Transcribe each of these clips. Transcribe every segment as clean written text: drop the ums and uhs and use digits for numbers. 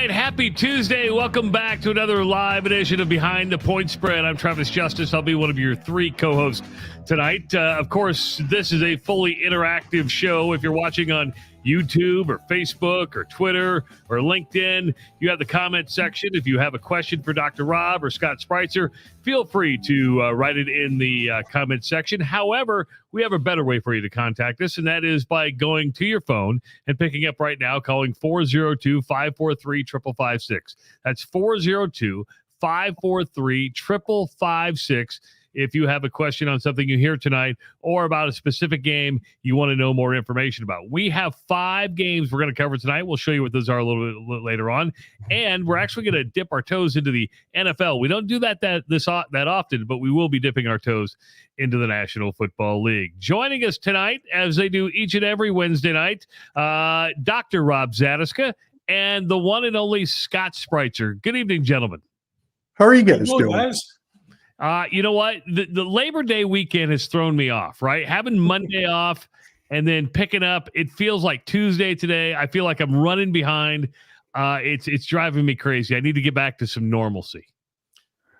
right, happy Tuesday. Welcome back to another live edition of Behind the Point Spread. I'm Travis Justice. I'll be one of your three co-hosts tonight. Of course, this is a fully interactive show. If you're watching on YouTube or Facebook or Twitter or LinkedIn, you have the comment section. If you have a question for Dr. Rob or Scott Spreitzer, feel free to write it in the comment section. However, we have a better way for you to contact us, and that is by going to your phone and picking up right now, calling 402-543-5556. That's 402-543-5556. If you have a question on something you hear tonight or about a specific game you want to know more information about. We have 5 games we're going to cover tonight. We'll show you what those are a little bit later on. And we're actually going to dip our toes into the NFL. We don't do that often, but we will be dipping our toes into the National Football League. Joining us tonight, as they do each and every Wednesday night, Dr. Rob Zatechka and the one and only Scott Spreitzer. Good evening, gentlemen. How are you guys doing? Guys? You know what? The Labor Day weekend has thrown me off, right? Having Monday off and then picking up, it feels like Tuesday today. I feel like I'm running behind. It's driving me crazy. I need to get back to some normalcy.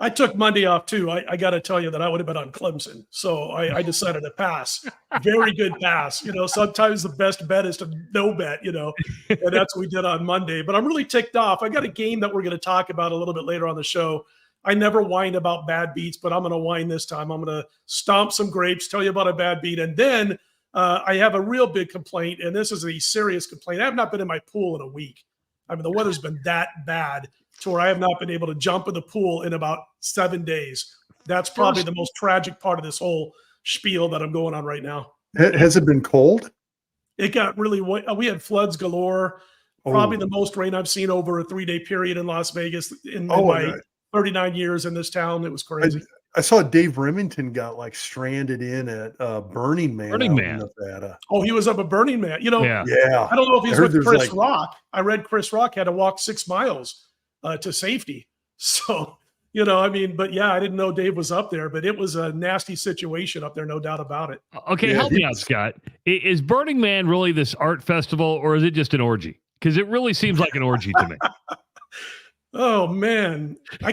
I took Monday off too. I got to tell you that I would have been on Clemson. So I decided to pass. Very good pass. You know, sometimes the best bet is to no bet, you know, and that's what we did on Monday. But I'm really ticked off. I got a game that we're going to talk about a little bit later on the show. I never whine about bad beats, but I'm going to whine this time. I'm going to stomp some grapes, tell you about a bad beat. And then I have a real big complaint, and this is a serious complaint. I have not been in my pool in a week. I mean, the weather's been that bad to where I have not been able to jump in the pool in about 7 days. That's probably the most tragic part of this whole spiel that I'm going on right now. Has it been cold? It got really wet. We had floods galore. Probably the most rain I've seen over a 3-day period in Las Vegas in my 39 years in this town. It was crazy. I saw Dave Remington got like stranded in at Burning Man. In Nevada. Oh, he was up at Burning Man. You know, yeah. I don't know if he's with Chris Rock. I read Chris Rock had to walk 6 miles to safety. So, you know, I mean, but yeah, I didn't know Dave was up there, but it was a nasty situation up there, no doubt about it. Okay, help me out, Scott. Is Burning Man really this art festival, or is it just an orgy? Because it really seems like an orgy to me. Oh man, I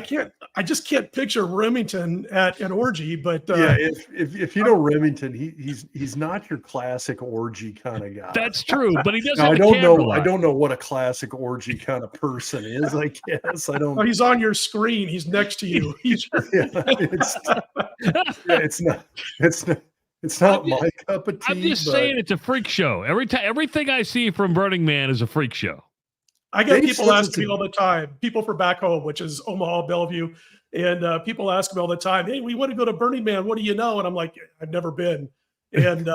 just can't picture Remington at an orgy. But if you know Remington, he's not your classic orgy kind of guy. That's true, but he doesn't. I don't know what a classic orgy kind of person is. I guess I don't. Oh, he's on your screen. He's next to you. It's not my cup of tea. I'm just saying it's a freak show. Everything I see from Burning Man is a freak show. I get people asking me all the time, people from back home, which is Omaha, Bellevue, and people ask me all the time, hey, we want to go to Burning Man. What do you know? And I'm like, I've never been. And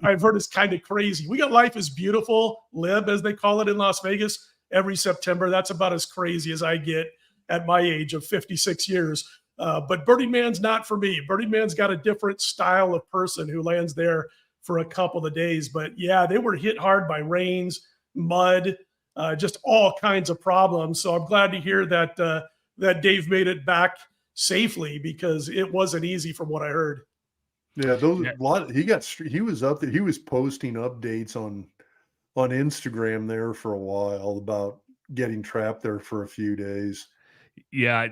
I've heard it's kind of crazy. We got Life is Beautiful, LIB, as they call it in Las Vegas, every September. That's about as crazy as I get at my age of 56 years. But Burning Man's not for me. Burning Man's got a different style of person who lands there for a couple of days. But yeah, they were hit hard by rains, mud, just all kinds of problems. So I'm glad to hear that that Dave made it back safely, because it wasn't easy from what I heard. Yeah, he was up there. He was posting updates on Instagram there for a while about getting trapped there for a few days. Yeah,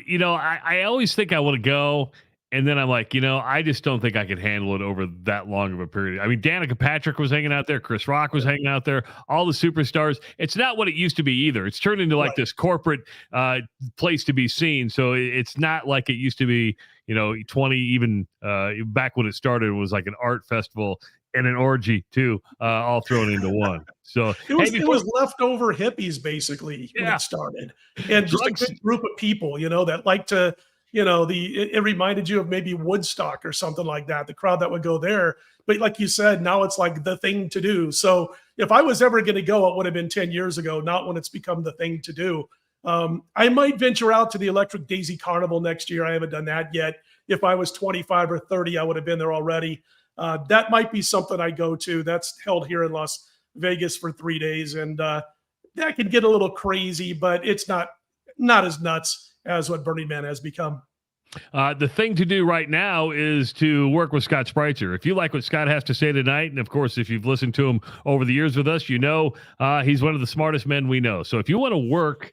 you know, I always think I want to go, and then I'm like, you know, I just don't think I could handle it over that long of a period. I mean, Danica Patrick was hanging out there. Chris Rock was hanging out there. All the superstars. It's not what it used to be either. It's turned into like this corporate place to be seen. So it's not like it used to be, you know, 20, even back when it started, it was like an art festival and an orgy too, all thrown into one. So it was leftover hippies basically when it started, and just a good group of people, you know, that like to, you know, it reminded you of maybe Woodstock or something like that, the crowd that would go there. But like you said, now it's like the thing to do. So if I was ever going to go, it would have been 10 years ago, not when it's become the thing to do. I might venture out to the Electric Daisy Carnival next year. I haven't done that yet. If I was 25 or 30, I would have been there already. That might be something I go to. That's held here in Las Vegas for 3 days. And that can get a little crazy, but it's not as nuts as what Burning Man has become. The thing to do right now is to work with Scott Spreitzer. If you like what Scott has to say tonight, and of course, if you've listened to him over the years with us, you know he's one of the smartest men we know. So if you want to work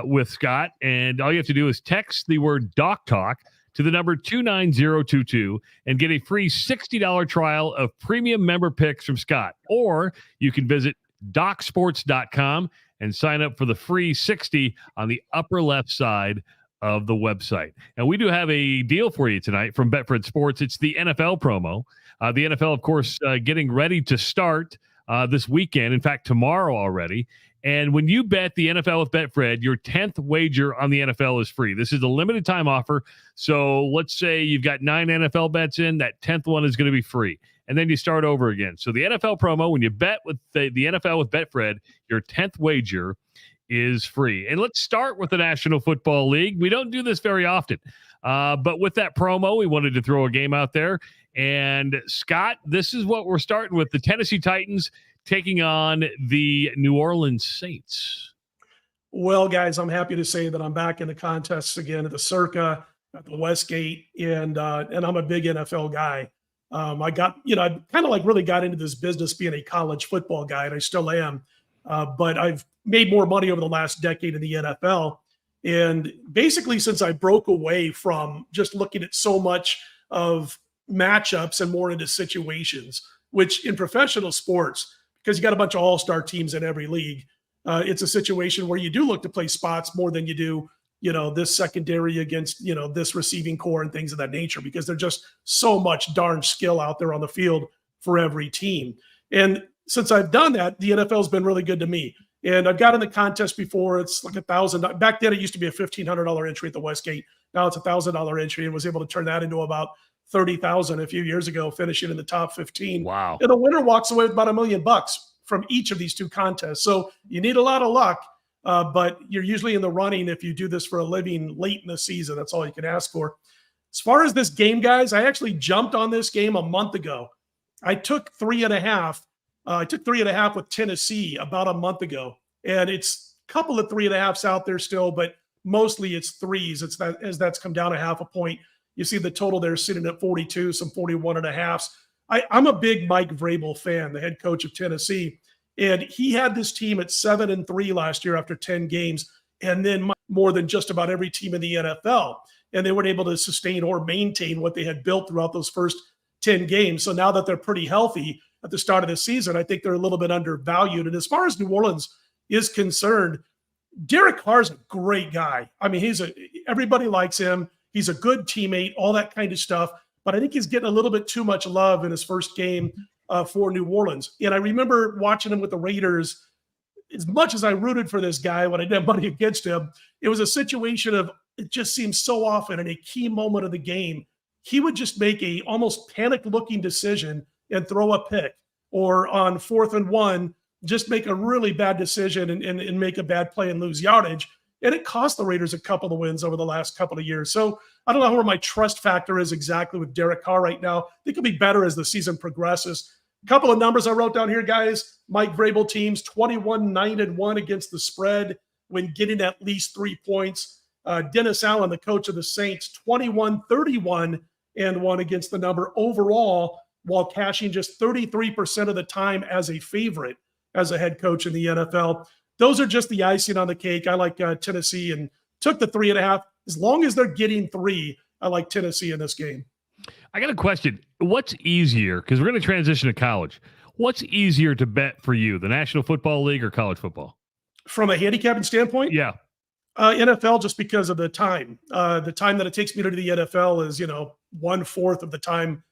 with Scott, and all you have to do is text the word Doc Talk to the number 29022 and get a free $60 trial of premium member picks from Scott. Or you can visit docsports.com and sign up for the free 60 on the upper left side of the website. And we do have a deal for you tonight from Betfred Sports. It's the NFL promo. The NFL, of course, getting ready to start this weekend. In fact, tomorrow already. And when you bet the NFL with Betfred, your 10th wager on the NFL is free. This is a limited time offer. So let's say you've got 9 NFL bets in, that 10th one is going to be free. And then you start over again. So the NFL promo, when you bet with the NFL with Betfred, your 10th wager is free. And let's start with the National Football League. We don't do this very often, but with that promo, we wanted to throw a game out there. And Scott, this is what we're starting with: the Tennessee Titans taking on the New Orleans Saints. Well, guys, I'm happy to say that I'm back in the contests again at the Circa, at the Westgate, and I'm a big NFL guy. I got, I kind of like really got into this business being a college football guy, and I still am. But I've made more money over the last decade in the NFL. And basically, since I broke away from just looking at so much of matchups and more into situations, which in professional sports, because you got a bunch of all-star teams in every league, it's a situation where you do look to play spots more than you do, this secondary against, this receiving core and things of that nature, because there's just so much darn skill out there on the field for every team. And since I've done that, the NFL's been really good to me. And I've got in the contest before. It's like $1,000. Back then, it used to be a $1,500 entry at the Westgate. Now it's $1,000 entry, and was able to turn that into about $30,000 a few years ago, finishing in the top 15. Wow! And the winner walks away with about $1 million from each of these two contests. So you need a lot of luck, but you're usually in the running if you do this for a living late in the season. That's all you can ask for. As far as this game, guys, I actually jumped on this game a month ago. I took 3.5. I took 3.5 with Tennessee about a month ago, and it's a couple of 3.5s out there still, but mostly it's 3s. It's that as that's come down a half a point. You see the total there sitting at 42, some 41.5s. I'm a big Mike Vrabel fan, the head coach of Tennessee, and he had this team at 7-3 last year after 10 games, and then more than just about every team in the NFL. And they weren't able to sustain or maintain what they had built throughout those first 10 games. So now that they're pretty healthy at the start of the season, I think they're a little bit undervalued. And as far as New Orleans is concerned, Derek Carr's a great guy. I mean, everybody likes him. He's a good teammate, all that kind of stuff. But I think he's getting a little bit too much love in his first game for New Orleans. And I remember watching him with the Raiders. As much as I rooted for this guy when I didn't have money against him, it was a situation of, it just seems so often in a key moment of the game, he would just make a almost panic-looking decision and throw a pick, or on 4th and 1, just make a really bad decision and make a bad play and lose yardage. And it cost the Raiders a couple of wins over the last couple of years. So I don't know where my trust factor is exactly with Derek Carr right now. I think it'll be better as the season progresses. A couple of numbers I wrote down here, guys. Mike Vrabel teams 21-9-1 against the spread when getting at least 3 points. Dennis Allen, the coach of the Saints, 21-31-1 against the number overall, while cashing just 33% of the time as a favorite as a head coach in the NFL. Those are just the icing on the cake. I like Tennessee and took the 3.5. As long as they're getting 3, I like Tennessee in this game. I got a question. What's easier? Because we're going to transition to college. What's easier to bet for you, the National Football League or college football? From a handicapping standpoint? Yeah. NFL, just because of the time. The time that it takes me to do the NFL is, 1/4 of the time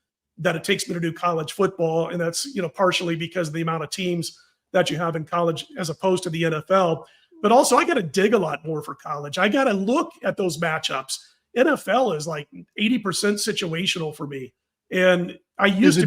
that it takes me to do college football. And that's, partially because of the amount of teams that you have in college as opposed to the NFL. But also I got to dig a lot more for college. I got to look at those matchups. NFL is like 80% situational for me. And I used is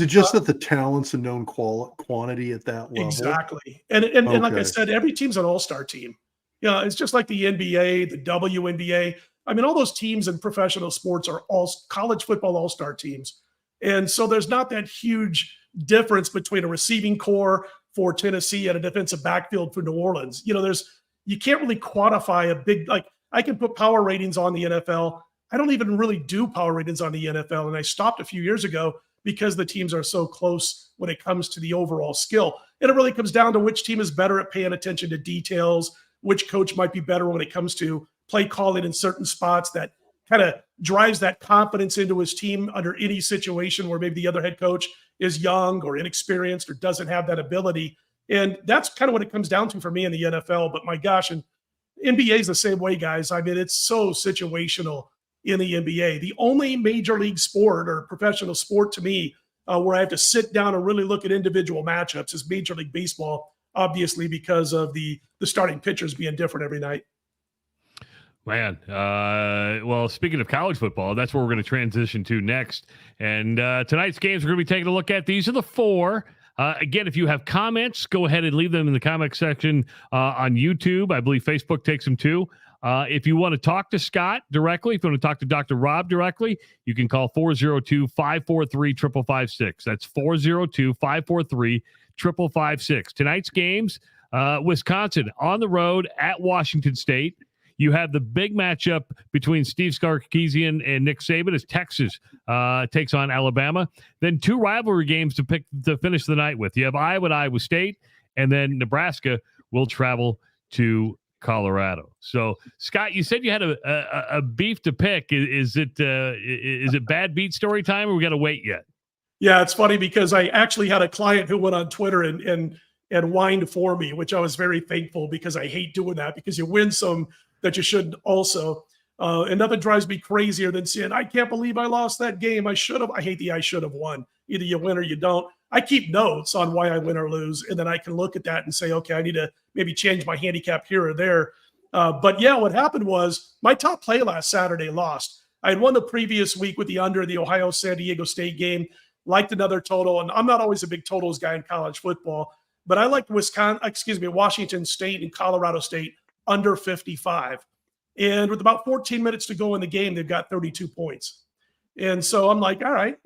it just that the talent's a known quantity at that level? Exactly. And like I said, every team's an all-star team. Yeah, it's just like the NBA, the WNBA. I mean, all those teams in professional sports are all college football all-star teams. And so there's not that huge difference between a receiving core for Tennessee and a defensive backfield for New Orleans. You can't really quantify a big, like I can put power ratings on the NFL. I don't even really do power ratings on the NFL. And I stopped a few years ago because the teams are so close when it comes to the overall skill. And it really comes down to which team is better at paying attention to details, which coach might be better when it comes to play calling in certain spots that kind of drives that confidence into his team under any situation where maybe the other head coach is young or inexperienced or doesn't have that ability. And that's kind of what it comes down to for me in the NFL. But my gosh, and NBA is the same way, guys. I mean, it's so situational in the NBA. The only major league sport or professional sport to me where I have to sit down and really look at individual matchups is Major League Baseball, obviously because of the starting pitchers being different every night. Man, well, speaking of college football, that's where we're going to transition to next. And tonight's games we're going to be taking a look at. These are the four. Again, if you have comments, go ahead and leave them in the comment section on YouTube. I believe Facebook takes them too. If you want to talk to Scott directly, if you want to talk to Dr. Rob directly, you can call 402-543-5556. That's 402-543-5556. Tonight's games, Wisconsin on the road at Washington State. You have the big matchup between Steve Sarkisian and Nick Saban as Texas takes on Alabama. Then two rivalry games to finish the night with. You have Iowa at Iowa State, and then Nebraska will travel to Colorado. So, Scott, you said you had a beef to pick. Is it bad beat story time, or we got to wait yet? Yeah, it's funny because I actually had a client who went on Twitter and whined for me, which I was very thankful because I hate doing that because you win some that you shouldn't also. And nothing drives me crazier than saying, I can't believe I lost that game. I should have. I hate the I should have won. Either you win or you don't. I keep notes on why I win or lose, and then I can look at that and say, okay, I need to maybe change my handicap here or there. But yeah, what happened was my top play last Saturday lost. I had won the previous week with the under the Ohio-San Diego State game, liked another total, and I'm not always a big totals guy in college football, but I liked Washington State and Colorado State under 55. And with about 14 minutes to go in the game, they've got 32 points. And so I'm like, all right,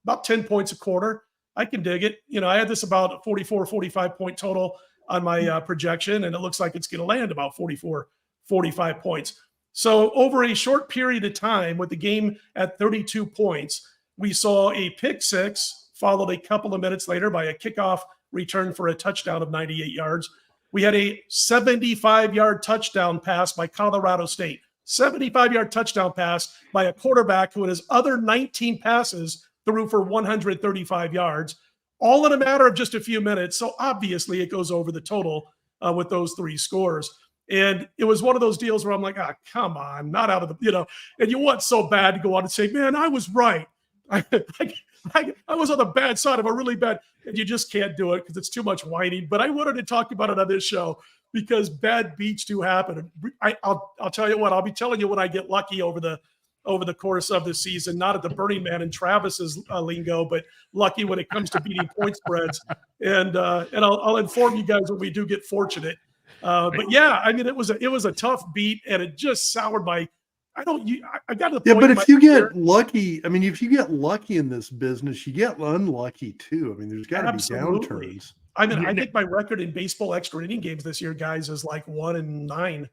about 10 points a quarter. I can dig it. I had this about 44, 45 point total on my projection, and it looks like it's going to land about 44, 45 points. So over a short period of time with the game at 32 points, we saw a pick six followed a couple of minutes later by a kickoff return for a touchdown of 98 yards. We had a 75-yard touchdown pass by Colorado State, 75-yard touchdown pass by a quarterback who in his other 19 passes threw for 135 yards, all in a matter of just a few minutes. So obviously it goes over the total with those three scores. And it was one of those deals where I'm like, come on, not out of the, and you want so bad to go on and say, man, I was right. I was on the bad side of a really bad, and you just can't do it because it's too much whining. But I wanted to talk about it on this show because bad beats do happen. I'll tell you what, I'll be telling you when I get lucky over the course of the season, not at the Burning Man and Travis's lingo, but lucky when it comes to beating point spreads. And I'll inform you guys when we do get fortunate. But yeah, I mean, it was a tough beat, and it just soured my. I got to the point. Yeah, but if you get lucky, I mean, if you get lucky in this business, you get unlucky too. I mean, there's got to be downturns. I mean, I think my record in baseball extra inning games this year, guys, is like 1-9.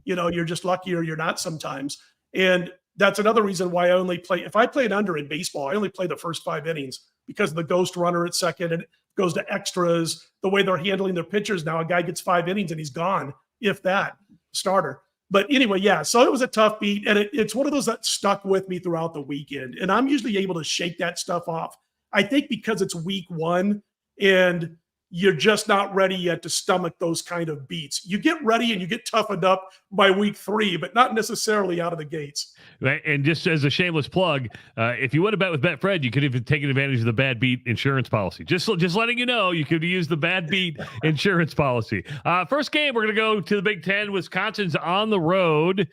You're just lucky or you're not sometimes. And that's another reason why I only play. If I play an under in baseball, I only play the first 5 innings because of the ghost runner at second and it goes to extras. The way they're handling their pitchers now, a guy gets 5 innings and he's gone, if that, starter. But anyway, yeah, so it was a tough beat, and it's one of those that stuck with me throughout the weekend. And I'm usually able to shake that stuff off. I think because it's week 1 and you're just not ready yet to stomach those kind of beats. You get ready and you get toughened up by week 3, but not necessarily out of the gates. Right. And just as a shameless plug, if you want to bet with Betfred, you could have taken advantage of the bad beat insurance policy. Just letting you know, you could use the bad beat insurance policy. First game, we're going to go to the Big Ten. Wisconsin's on the road,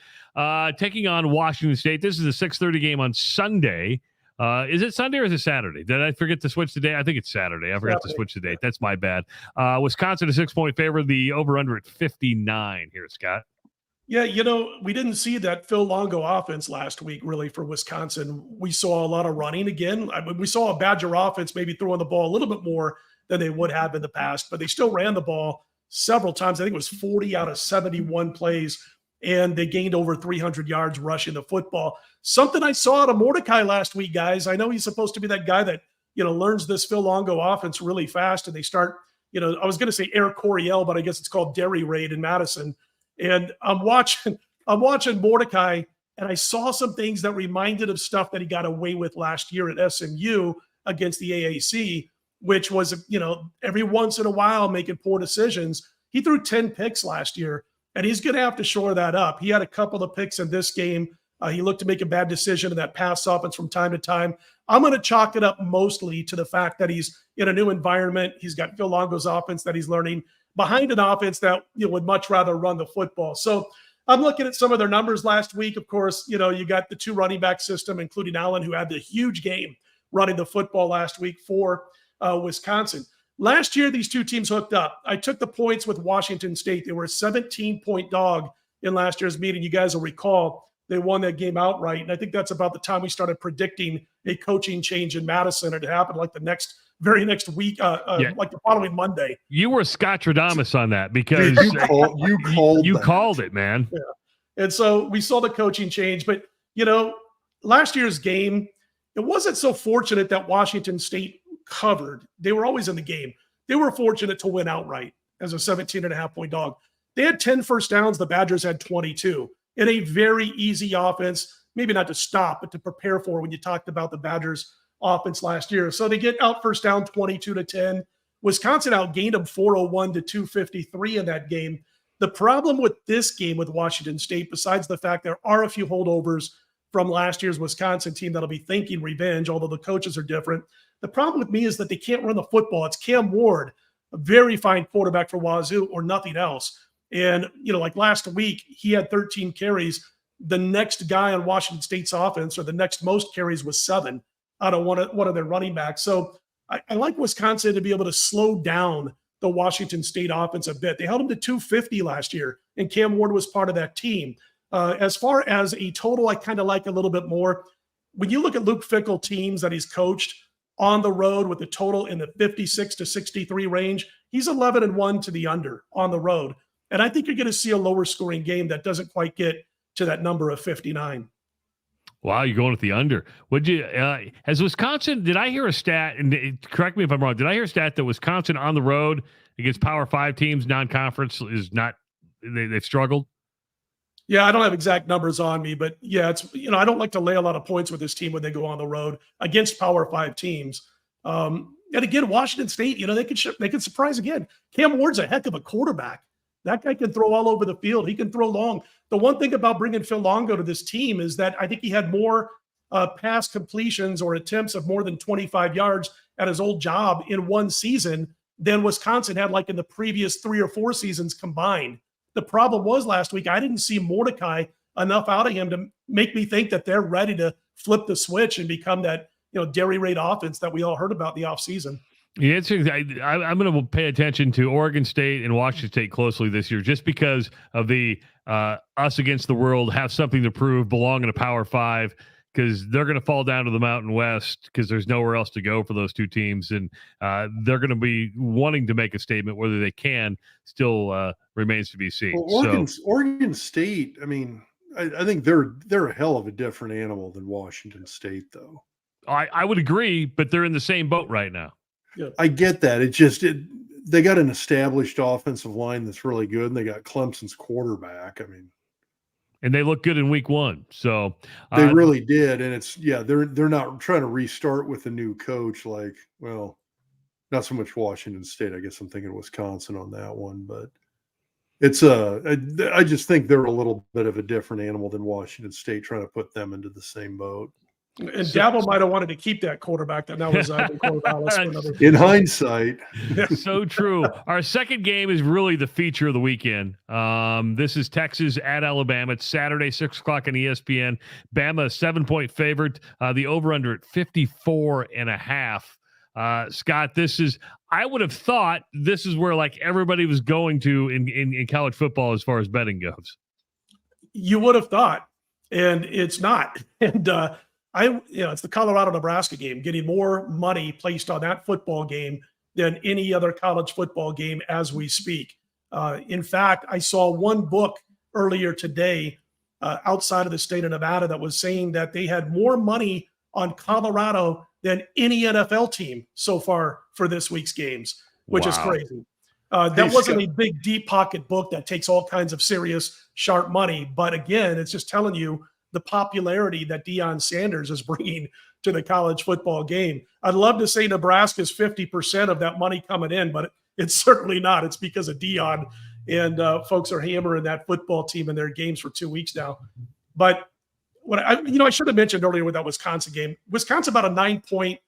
taking on Washington State. This is a 6:30 game on Sunday. Is it Sunday or is it Saturday? Did I forget to switch the day? I think it's Saturday. I forgot to switch the date. That's my bad. Wisconsin, a 6-point favorite. The over-under at 59 here, Scott. Yeah, we didn't see that Phil Longo offense last week, really, for Wisconsin. We saw a lot of running again. I mean, we saw a Badger offense maybe throwing the ball a little bit more than they would have in the past, but they still ran the ball several times. I think it was 40 out of 71 plays and they gained over 300 yards rushing the football. Something I saw out of Mordecai last week, guys. I know he's supposed to be that guy that, learns this Phil Longo offense really fast, and they start, I was going to say Air Coryell, but I guess it's called Dairy Raid in Madison. And I'm watching Mordecai, and I saw some things that reminded of stuff that he got away with last year at SMU against the AAC, which was, every once in a while making poor decisions. He threw 10 picks last year, and he's going to have to shore that up. He had a couple of picks in this game. He looked to make a bad decision in that pass offense from time to time. I'm going to chalk it up mostly to the fact that he's in a new environment. He's got Phil Longo's offense that he's learning behind an offense that would much rather run the football. So I'm looking at some of their numbers last week. Of course, you got the 2 running back system, including Allen, who had the huge game running the football last week for Wisconsin. Last year, these two teams hooked up. I took the points with Washington State. They were a 17-point dog in last year's meeting. You guys will recall they won that game outright. And I think that's about the time we started predicting a coaching change in Madison. It happened like the very next week, like the following Monday. You were Scottradamus on that because you called it, man. Yeah. And so we saw the coaching change. But, last year's game, it wasn't so fortunate that Washington State covered. They were always in the game. They were fortunate to win outright as a 17.5-point dog. They had 10 first downs. The Badgers had 22 in a very easy offense, maybe not to stop, but to prepare for when you talked about the Badgers offense last year. So they get out first down 22-10. Wisconsin outgained them 401-253 in that game. The problem with this game with Washington State, besides the fact there are a few holdovers from last year's Wisconsin team that'll be thinking revenge, although the coaches are different. The problem with me is that they can't run the football. It's Cam Ward, a very fine quarterback for Wazoo, or nothing else. And, like last week, he had 13 carries. The next guy on Washington State's offense, or the next most carries, was 7 out of one of their running backs. So I like Wisconsin to be able to slow down the Washington State offense a bit. They held them to 250 last year, and Cam Ward was part of that team. As far as a total, I kind of like a little bit more. When you look at Luke Fickell teams that he's coached on the road with the total in the 56 to 63 range, he's 11-1 to the under on the road. And I think you're going to see a lower scoring game that doesn't quite get to that number of 59. Wow, you're going with the under. Would you? Has Wisconsin? Did I hear a stat? And correct me if I'm wrong. Did I hear a stat that Wisconsin on the road against Power 5 teams, non-conference, is not? They've struggled. Yeah, I don't have exact numbers on me, but yeah, it's I don't like to lay a lot of points with this team when they go on the road against Power 5 teams. And again, Washington State, they can surprise again. Cam Ward's a heck of a quarterback. That guy can throw all over the field. He can throw long. The one thing about bringing Phil Longo to this team is that I think he had more pass completions or attempts of more than 25 yards at his old job in one season than Wisconsin had like in the previous 3 or 4 seasons combined. The problem was last week, I didn't see Mordecai enough out of him to make me think that they're ready to flip the switch and become that, Dairy Raid offense that we all heard about in the offseason. Yeah, I'm going to pay attention to Oregon State and Washington State closely this year, just because of the us against the world, have something to prove, belong in a Power 5, because they're going to fall down to the Mountain West because there's nowhere else to go for those two teams, and they're going to be wanting to make a statement. Whether they can still remains to be seen. Well, Oregon State, I mean, I think they're a hell of a different animal than Washington State, though. I would agree, but they're in the same boat right now. Yeah. I get that. They got an established offensive line that's really good, and they got Clemson's quarterback. I mean, and they look good in week 1. So they really did. And they're not trying to restart with a new coach. Like, well, not so much Washington State. I guess I'm thinking Wisconsin on that one, but I just think they're a little bit of a different animal than Washington State, trying to put them into the same boat. And Dabble might have wanted to keep that quarterback that now resides in Corvallis. In hindsight. So true. Our second game is really the feature of the weekend. This is Texas at Alabama. It's Saturday, 6 o'clock on ESPN. Bama, 7-point favorite. The over-under at 54.5. Scott, I would have thought this is where like everybody was going to in college football as far as betting goes. You would have thought, and it's not. And it's the Colorado-Nebraska game, getting more money placed on that football game than any other college football game as we speak. In fact, I saw one book earlier today outside of the state of Nevada that was saying that they had more money on Colorado than any NFL team so far for this week's games, which is crazy. That wasn't a big deep pocket book that takes all kinds of serious sharp money. But again, it's just telling you the popularity that Deion Sanders is bringing to the college football game. I'd love to say Nebraska's 50% of that money coming in, but it's certainly not. It's because of Deion, and folks are hammering that football team in their games for 2 weeks now. But what I should have mentioned earlier with that Wisconsin game. Wisconsin about a 9-point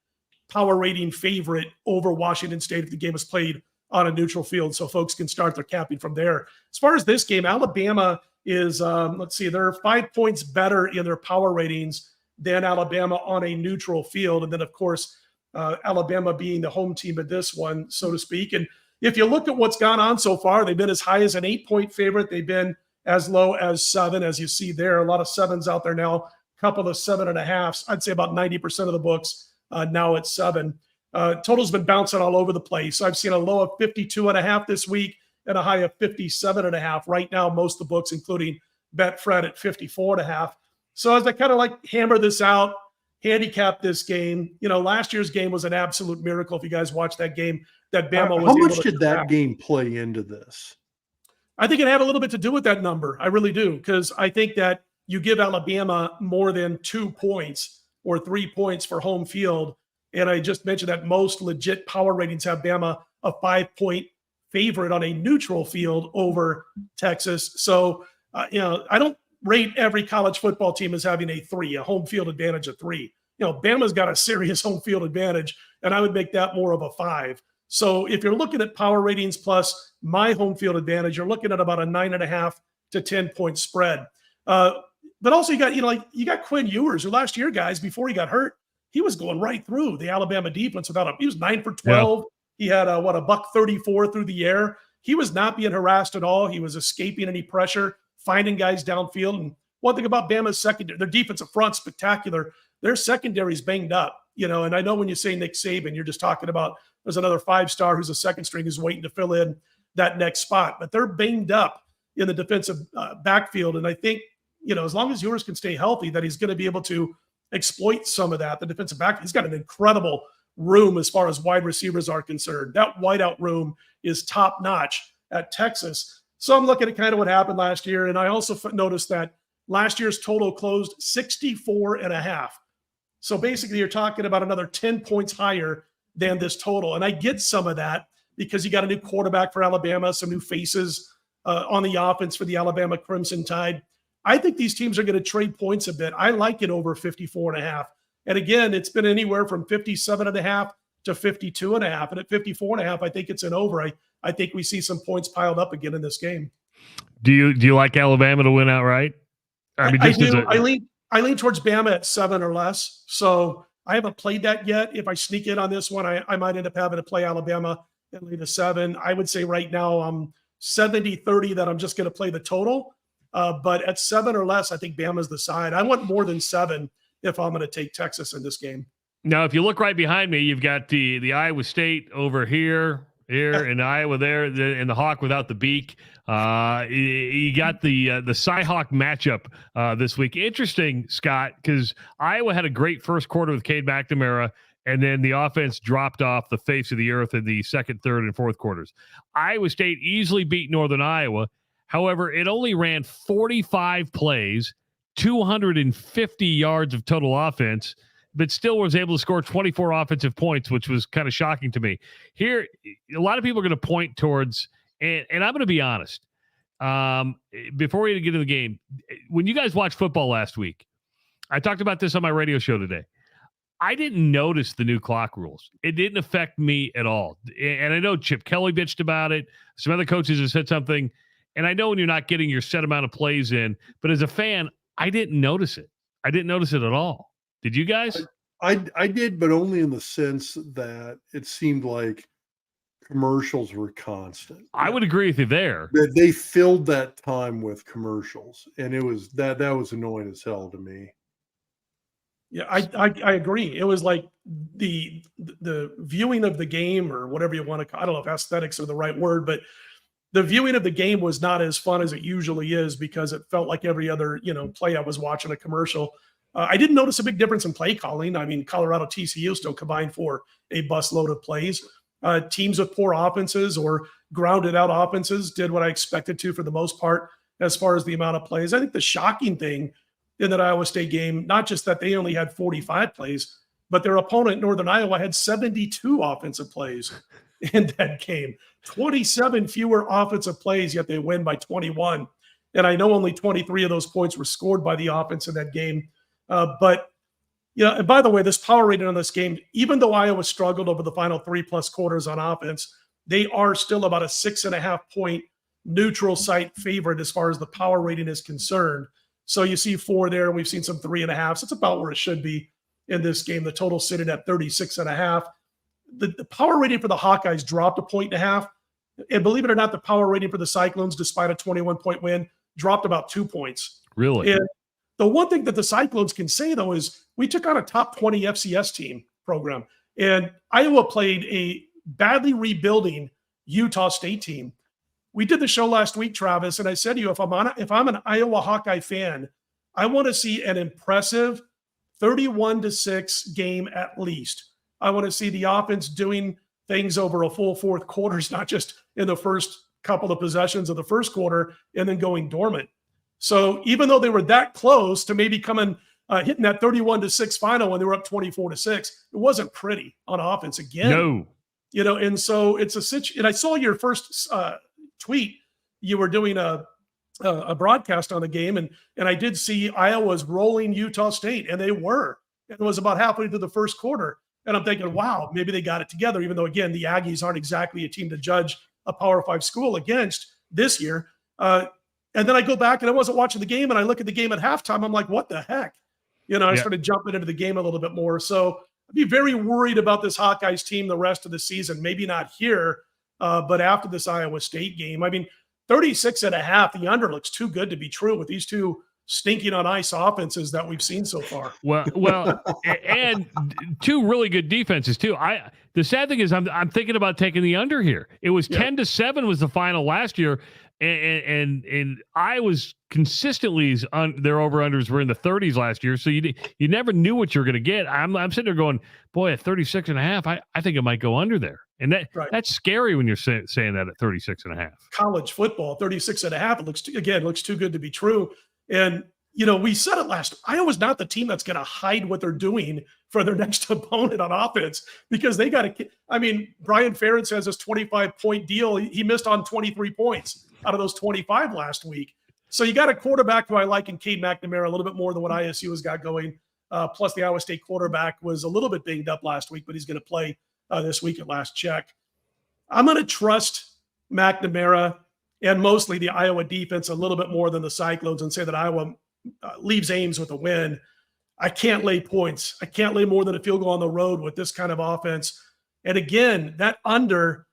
power rating favorite over Washington State if the game is played on a neutral field, so folks can start their capping from there. As far as this game, Alabama is, they're 5 points better in their power ratings than Alabama on a neutral field. And then, of course, Alabama being the home team at this one, so to speak. And if you look at what's gone on so far, they've been as high as an 8-point favorite. They've been as low as 7, as you see there. A lot of 7s out there now, a couple of 7.5s. I'd say about 90% of the books now at 7. Total's been bouncing all over the place. I've seen a low of 52.5 this week and a high of 57.5. Right now, most of the books, including Betfred, at 54.5. So as I kind of hammer this out, handicap this game, last year's game was an absolute miracle. If you guys watched that game, that Bama was. How much did that game play into this? I think it had a little bit to do with that number. I really do, because I think that you give Alabama more than 2 points or 3 points for home field. And I just mentioned that most legit power ratings have Bama a 5-point favorite on a neutral field over Texas. So, I don't rate every college football team as having a home field advantage of 3. Bama's got a serious home field advantage, and I would make that more of a 5. So if you're looking at power ratings plus my home field advantage, you're looking at about a 9.5 to 10-point spread. But also you got Quinn Ewers, who last year, guys, before he got hurt, he was going right through the Alabama defense he was 9 for 12. Yeah. He had a $134 through the air. He was not being harassed at all. He was escaping any pressure, finding guys downfield. And one thing about Bama's secondary, their defensive front, spectacular. Their secondary's banged up, and I know when you say Nick Saban, you're just talking about there's another 5-star who's a second string who's waiting to fill in that next spot. But they're banged up in the defensive backfield. And I think, as long as Ewers can stay healthy, that he's going to be able to exploit some of that. The defensive back, he's got an incredible room as far as wide receivers are concerned. That wideout room is top notch at Texas. So I'm looking at kind of what happened last year. And I also noticed that last year's total closed 64.5. So basically you're talking about another 10 points higher than this total. And I get some of that because you got a new quarterback for Alabama, some new faces on the offense for the Alabama Crimson Tide. I think these teams are going to trade points a bit. I like it over 54.5. And again, it's been anywhere from 57.5 to 52.5. And at 54.5, I think it's an over. I think we see some points piled up again in this game. Do you like Alabama to win outright? I do. I lean towards Bama at 7 or less. So I haven't played that yet. If I sneak in on this one, I might end up having to play Alabama and lead a 7. I would say right now I'm 70-30 that I'm just going to play the total. But at 7 or less, I think Bama's the side. I want more than 7 if I'm going to take Texas in this game. Now, if you look right behind me, you've got the Iowa State over here, and Iowa there, and the Hawk without the beak. You got the Cy-Hawk matchup this week. Interesting, Scott, because Iowa had a great first quarter with Cade McNamara, and then the offense dropped off the face of the earth in the second, third, and fourth quarters. Iowa State easily beat Northern Iowa. However, it only ran 45 plays, 250 yards of total offense, but still was able to score 24 offensive points, which was kind of shocking to me. Here, a lot of people are going to point towards, and I'm going to be honest, before we get into the game, when you guys watched football last week, I talked about this on my radio show today. I didn't notice the new clock rules. It didn't affect me at all. And I know Chip Kelly bitched about it. Some other coaches have said something. And I know when you're not getting your set amount of plays in, but as a fan, I didn't notice it. I didn't notice it at all. Did you guys? I did, but only in the sense that it seemed like commercials were constant. I would agree with you there. They filled that time with commercials, and it was that was annoying as hell to me. Yeah, I agree. It was like the viewing of the game, or whatever you want to call, I don't know if aesthetics are the right word, but the viewing of the game was not as fun as it usually is because it felt like every other, play I was watching a commercial. I didn't notice a big difference in play calling. I mean, Colorado TCU still combined for a busload of plays. Teams with poor offenses or grounded out offenses did what I expected to for the most part as far as the amount of plays. I think the shocking thing in that Iowa State game, not just that they only had 45 plays, but their opponent, Northern Iowa, had 72 offensive plays in that game. 27 fewer offensive plays, yet they win by 21. And I know only 23 of those points were scored by the offense in that game. And by the way, this power rating on this game, even though Iowa struggled over the final 3+ quarters on offense, they are still about a 6.5 point neutral site favorite as far as the power rating is concerned. So you see 4 there. We've seen some 3.5s. It's about where it should be in this game. The total sitting at 36.5. The power rating for the Hawkeyes dropped 1.5 points. And believe it or not, the power rating for the Cyclones, despite a 21-point win, dropped about 2 points. Really? And the one thing that the Cyclones can say, though, is we took on a top 20 FCS team program. And Iowa played a badly rebuilding Utah State team. We did the show last week, Travis, and I said to you, if I'm an Iowa Hawkeye fan, I want to see an impressive 31-6 game at least. I want to see the offense doing things over a full fourth quarters, not just in the first couple of possessions of the first quarter and then going dormant. So even though they were that close to maybe hitting that 31-6 final when they were up 24-6, it wasn't pretty on offense again. No. And so it's a situation. And I saw your first tweet. You were doing a broadcast on the game, and I did see Iowa's rolling Utah State, and they were. It was about halfway through the first quarter. And I'm thinking, wow, maybe they got it together, even though, again, the Aggies aren't exactly a team to judge a Power 5 school against this year. And then I go back and I wasn't watching the game, and I look at the game at halftime. I'm like, what the heck? I started jumping into the game a little bit more. So I'd be very worried about this Hawkeyes team the rest of the season. Maybe not here, but after this Iowa State game. I mean, 36.5, the under looks too good to be true with these two stinking on ice offenses that we've seen so far. Well, and two really good defenses too. The sad thing is I'm thinking about taking the under here. It was 10-7 was the final last year. And I was consistently their over-unders were in the 30s last year, so you never knew what you were going to get. I'm sitting there going, boy, at 36.5, I think it might go under there, and that's scary when you're saying that at 36.5. College football, 36.5, it looks too good to be true. And we said it last. Iowa's not the team that's going to hide what they're doing for their next opponent on offense because they got to. I mean, Brian Ferentz has this 25-point deal. He missed on 23 points out of those 25 last week. So you got a quarterback who I like in Cade McNamara a little bit more than what ISU has got going. Plus the Iowa State quarterback was a little bit banged up last week, but he's going to play this week at last check. I'm going to trust McNamara and mostly the Iowa defense a little bit more than the Cyclones and say that Iowa leaves Ames with a win. I can't lay points. I can't lay more than a field goal on the road with this kind of offense. And again, that under,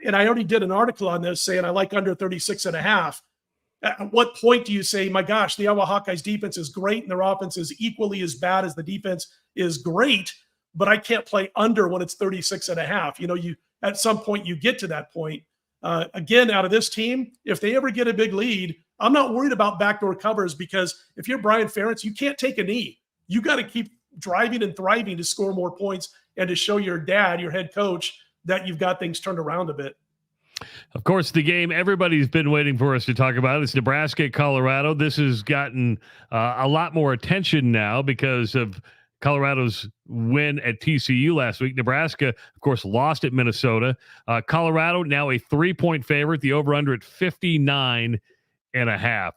and I already did an article on this saying I like under 36.5. At what point do you say, my gosh, the Iowa Hawkeyes defense is great and their offense is equally as bad as the defense is great, but I can't play under when it's 36.5. At some point you get to that point. Again, out of this team, if they ever get a big lead, I'm not worried about backdoor covers because if you're Brian Ferentz, you can't take a knee. You got to keep driving and thriving to score more points and to show your dad, your head coach, that you've got things turned around a bit. Of course, the game everybody's been waiting for us to talk about is Nebraska, Colorado. This has gotten a lot more attention now because of Colorado's win at TCU last week. Nebraska, of course, lost at Minnesota. Colorado now a 3-point favorite. The over/under at 59.5.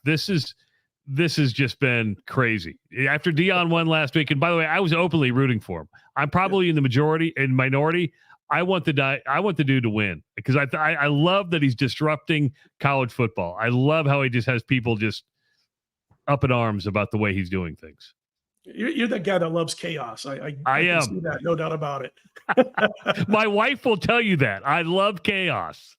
This has just been crazy. After Deion won last week, and by the way, I was openly rooting for him. I'm probably in the minority. I want the dude to win because I love that he's disrupting college football. I love how he just has people just up in arms about the way he's doing things. You're that guy that loves chaos. I am. See that, no doubt about it. My wife will tell you that. I love chaos.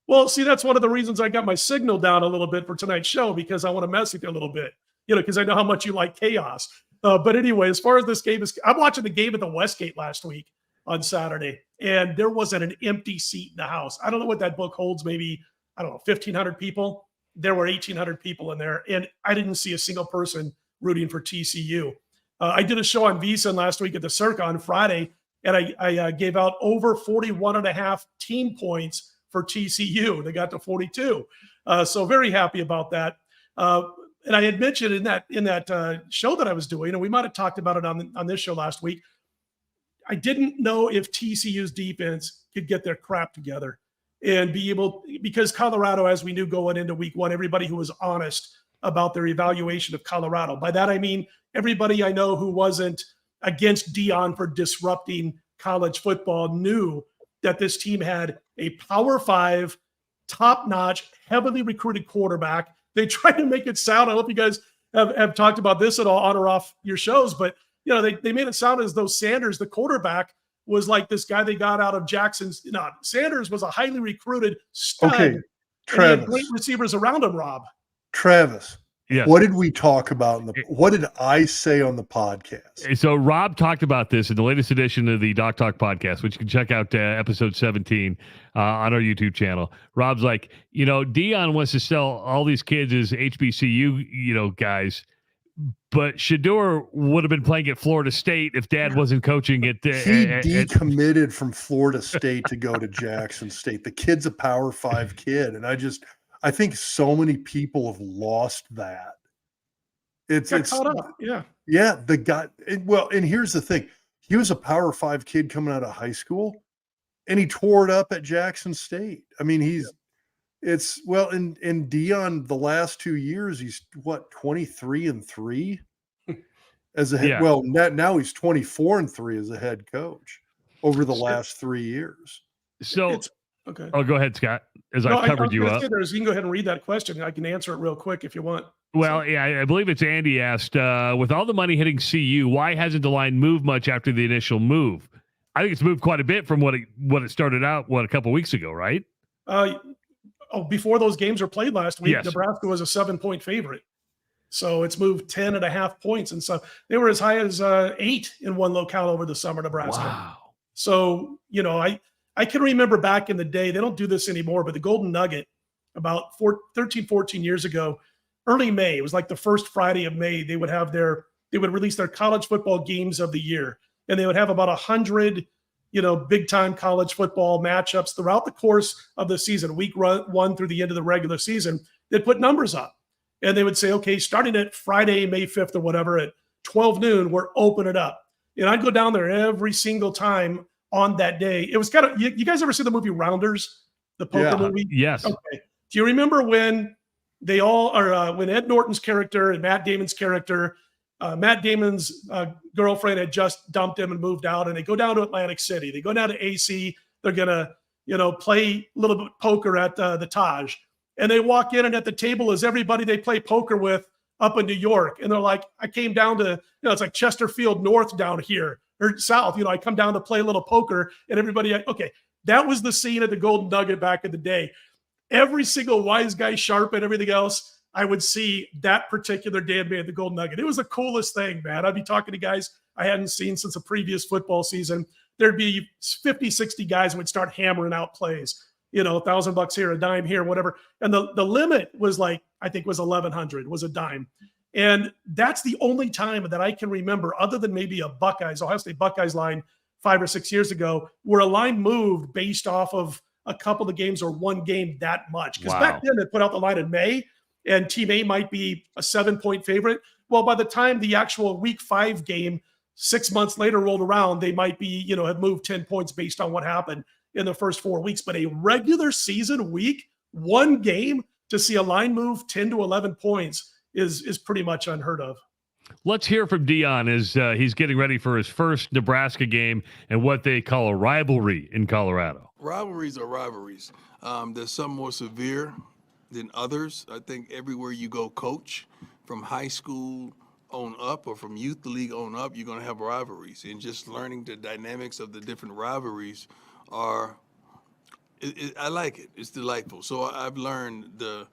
Well, see, that's one of the reasons I got my signal down a little bit for tonight's show because I want to mess with you a little bit, because I know how much you like chaos. But anyway, as far as this game is, I'm watching the game at the Westgate last week on Saturday, and there wasn't an empty seat in the house. I don't know what that book holds, maybe, I don't know, 1,500 people. There were 1,800 people in there, and I didn't see a single person rooting for TCU. I did a show on VSiN last week at the Circa on Friday, and I gave out over 41.5 team points for TCU. They got to 42. So very happy about that. And I had mentioned in that show that I was doing, and we might have talked about it on this show last week, I didn't know if TCU's defense could get their crap together and be able, because Colorado, as we knew going into week one, everybody who was honest about their evaluation of Colorado. By that, I mean everybody I know who wasn't against Deion for disrupting college football knew that this team had a Power 5, top-notch, heavily recruited quarterback. They tried to make it sound, I hope you guys have talked about this at all on or off your shows, but they made it sound as though Sanders, the quarterback, was like this guy they got out of Jackson's. No, Sanders was a highly recruited stud. Okay, Travis. And he had great receivers around him, Rob. Travis. Yes. What did we talk about? What did I say on the podcast? So Rob talked about this in the latest edition of the Doc Talk podcast, which you can check out episode 17 on our YouTube channel. Rob's like, Deion wants to sell all these kids as HBCU, guys, but Shedeur would have been playing at Florida State if Dad wasn't coaching it. He decommitted from Florida State to go to Jackson State. The kid's a Power 5 kid, and I think so many people have lost that. It's caught up. Yeah. Yeah. The guy. And here's the thing. He was a Power 5 kid coming out of high school, and he tore it up at Jackson State. I mean, in Deion, the last 2 years, he's 23-3 as a head. Yeah. Well, now he's 24-3 as a head coach over the last 3 years. So okay. Oh, go ahead, Scott. I covered you up. You can go ahead and read that question. I can answer it real quick if you want. Well, yeah, I believe it's Andy asked, with all the money hitting CU, why hasn't the line moved much after the initial move? I think it's moved quite a bit from what it started out, a couple of weeks ago, right? Before those games were played last week, yes. Nebraska was a 7-point favorite. So it's moved 10.5 points. And so they were as high as 8 in one locale over the summer, Nebraska. Wow. So, I can remember back in the day, they don't do this anymore, but the Golden Nugget about 13, 14 years ago, early May, it was like the first Friday of May, they would release their college football games of the year. And they would have about 100, big time college football matchups throughout the course of the season, week 1 through the end of the regular season. They'd put numbers up and they would say, okay, starting at Friday, May 5th or whatever at 12 noon, we're opening it up. And I'd go down there every single time on that day. It was kind of, you guys ever see the movie Rounders, the poker movie? Yes. Okay. Do you remember when when Ed Norton's character and Matt Damon's character, Matt Damon's girlfriend had just dumped him and moved out, and they go down to Atlantic City. They go down to AC. They're going to, play a little bit of poker at the Taj. And they walk in, and at the table is everybody they play poker with up in New York. And they're like, I came down to, it's like Chesterfield North down here. Or South, I come down to play a little poker, and everybody, okay, that was the scene at the Golden Nugget back in the day. Every single wise guy, sharp and everything else, I would see that particular day at the Golden Nugget. It was the coolest thing, man. I'd be talking to guys I hadn't seen since the previous football season. There'd be 50, 60 guys and would start hammering out plays, $1,000 here, a dime here, whatever. And the limit was I think was 1,100, was a dime. And that's the only time that I can remember, other than maybe a Ohio State Buckeyes line 5 or 6 years ago, where a line moved based off of a couple of games or one game that much. Because back then they put out the line in May, and Team A might be a 7-point favorite. Well, by the time the actual week 5 game 6 months later rolled around, they might be, have moved 10 points based on what happened in the first 4 weeks. But a regular season week, one game to see a line move 10 to 11 points is pretty much unheard of. Let's hear from Deion as he's getting ready for his first Nebraska game and what they call a rivalry in Colorado. Rivalries are rivalries. There's some more severe than others. I think everywhere you go coach, from high school on up or from youth league on up, you're going to have rivalries. And just learning the dynamics of the different rivalries I like it. It's delightful. So I've learned the